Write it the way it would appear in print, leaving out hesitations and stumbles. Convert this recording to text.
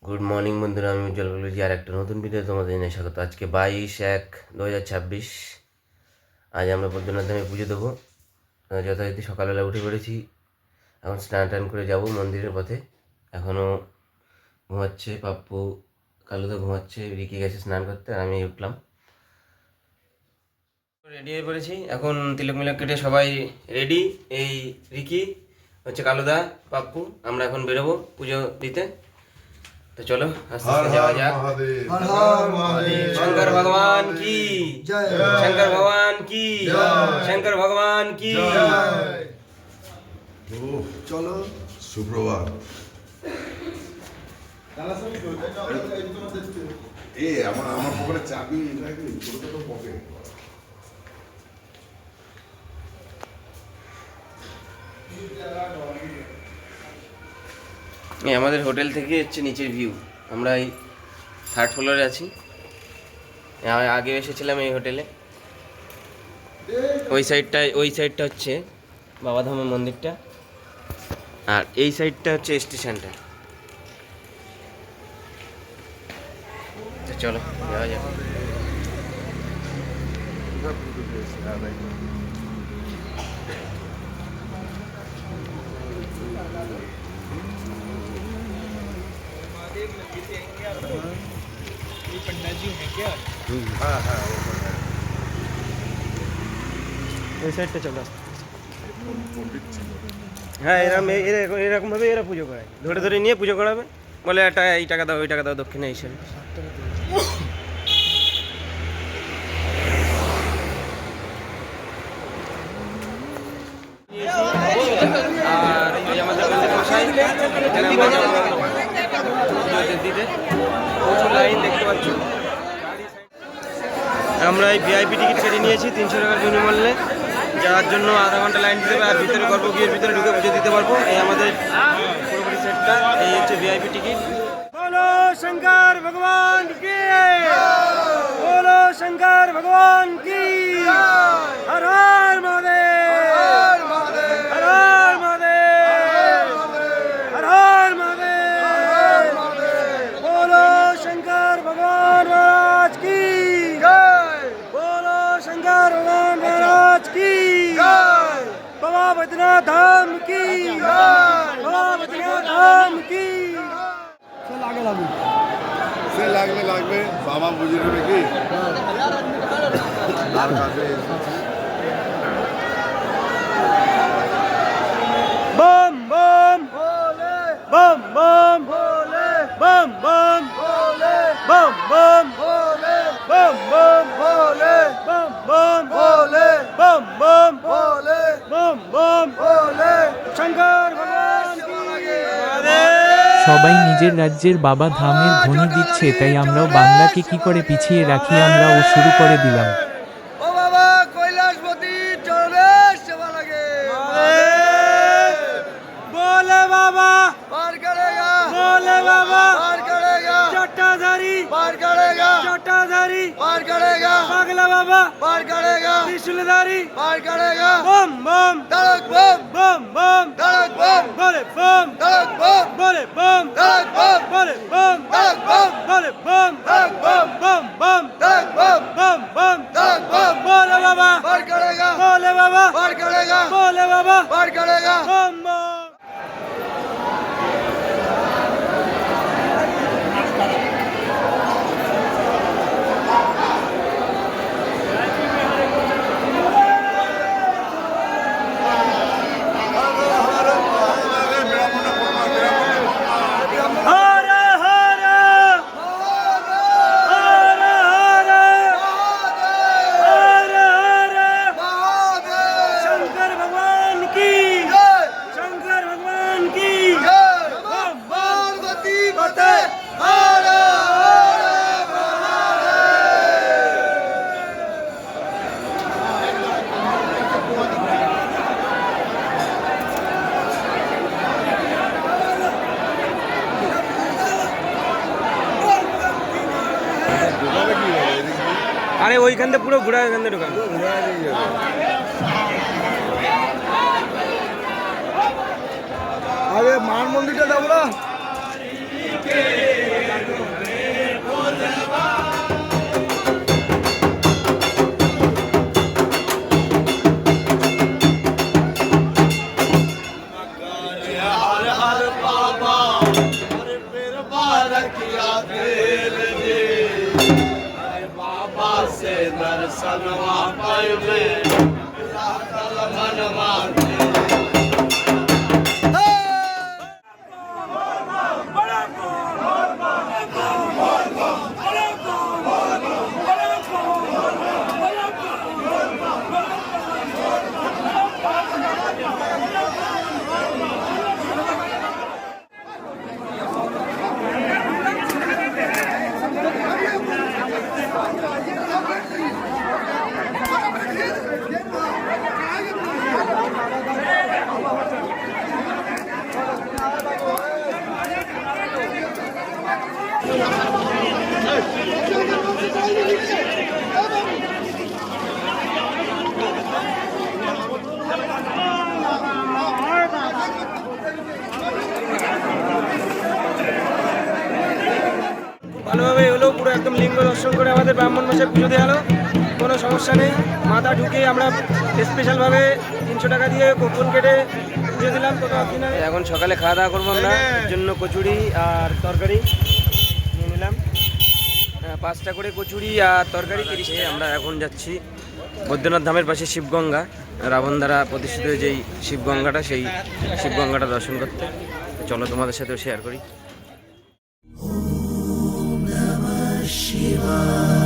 Good morning বন্ধুরা, আমি উজ্জ্বল বলছি আর একটা নতুন ভিডিও তোমাদের জানাই স্বাগত। আজকে 22/1/2026। আজ আমরা বৈদ্যনাথ ধামে পুজো দেবো। যথারীতি সকালবেলা উঠে পড়েছি, এখন স্নান টান করে যাব মন্দিরের পথে। এখনও ঘুমাচ্ছে পাপ্পু, কালুদা ঘুমাচ্ছে, রিকি গেছে স্নান করতে, আর আমি উঠলাম, রেডি হয়ে পড়েছি। এখন তিলক মিলক কেটে সবাই রেডি। এই রিকি হচ্ছে, কালুদা, পাপ্পু, আমরা এখন বেরোবো পুজো দিতে। तो चलो आस्ते आस्ते जाओ जा। शंकर भगवान की जय, शंकर भगवान की जय, शंकर भगवान की जय। चलो सुप्रभात। ए আমার পকেটে চাবি নাকি ছোট ছোট পকেট। এই আমাদের হোটেল থেকে হচ্ছে নিচের ভিউ। আমরা এই 3rd ফ্লোরে আছি। আগে এসেছিলাম এই হোটেলে। ওই সাইডটা হচ্ছে বাবাধামের মন্দিরটা, আর এই সাইডটা হচ্ছে স্টেশনটা। চলো যাওয়া যাক। पंडा जी हैं क्या? हाँ हाँ ওই সাইডটা চলো। হ্যাঁ, এরকমভাবে এরা পুজো করায়, ধরে ধরে নিয়ে পুজো করাবে, বলে একটা এই টাকা দাও ওই টাকা দাও দক্ষিণা হিসেবে। আর এই আমাদের মশাই দিতে প্রচুর লাইন দেখতে পাচ্ছ। আমরা এই ভিআইপি টিকিট কেটে নিয়েছি 300 টাকার বিনিময়ে, যাওয়ার জন্য আধা ঘন্টা লাইন দিতে হবে, আর ভিতরে গর্ভগৃহের ভিতরে ঢুকে পুজো দিতে পারবো। এই আমাদের পুরোপুরি সেটটা, এই হচ্ছে ভিআইপি টিকিট। বলো শঙ্কর ভগবান কি, বলো শঙ্কর ভগবান কি, হর হর মহাদেব, হর হর মহাদেব, হর হর মহাদেব, বলো শঙ্কর ভগবান মহারাজ কি জয়, বলো শঙ্কর ভগবান মহারাজ কি জয়, বাবা বৈদ্যনাথ ধাম কি জয়, বাবা বৈদ্যনাথ ধাম কি। সে লাগবে বাবা বুঝে নেবে কি তার কাছে। बम बम भोले, बम बम भोले, बम बम भोले, बम बम भोले, बम बम भोले, बम बम भोले, बम बम भोले, बम बम भोले, शंकर भगवान की जय। সবাই নিজের রাজ্যের বাবা ধামের ধ্বনি দিচ্ছে, তাই আমরাও বাংলাকে কি করে পিছিয়ে রাখি, আমরাও শুরু করে দিলাম। ও বাবা কৈলাসপতি চলে সেবা লাগে, बोले बाबा पार करेगा, बोले बाबा पार करेगा, जटाधारी पार करेगा, जटाधारी पार करेगा, पागला बाबा पार करेगा, त्रिशूलधारी पार करेगा, बम बम धड़क बम, बम बम धड़क बम, बोले बम धड़क बम, बोले बम धड़क बम, बोले बम धड़क बम, बोले बम धड़क बम, बम बम धड़क बम, बम बम धड़क बम, बोले बाबा पार करेगा, बोले बाबा पार करेगा, बोले बाबा पार करेगा, बम बम। আরে ওইখান থেকে পুরো ঘুরা, ওইখান থেকে ঢোকা। আরে মার মন্দিরটা যাবো না। ভালোভাবে হলো, পুরো একদম লিঙ্গ দর্শন করে আমাদের ব্রাহ্মণ মশাই পুজো দেওয়া হলো, কোনো সমস্যা নেই। মাথা ঢুকে আমরা স্পেশালভাবে 300 টাকা দিয়ে কুপন কেটে পুজো দিলাম। এখন সকালে খাওয়া দাওয়া করবো আমরা, এর জন্য কচুরি আর তরকারি নিয়ে নিলাম। 5টা করে কচুরি আর তরকারি 30 টাকা। আমরা এখন যাচ্ছি বৈদ্যনাথ ধামের পাশে শিবগঙ্গা, রাবণ দ্বারা প্রতিষ্ঠিত যেই শিবগঙ্গাটা, সেই শিবগঙ্গাটা দর্শন করতে। চলো তোমাদের সাথেও শেয়ার করি। Shiva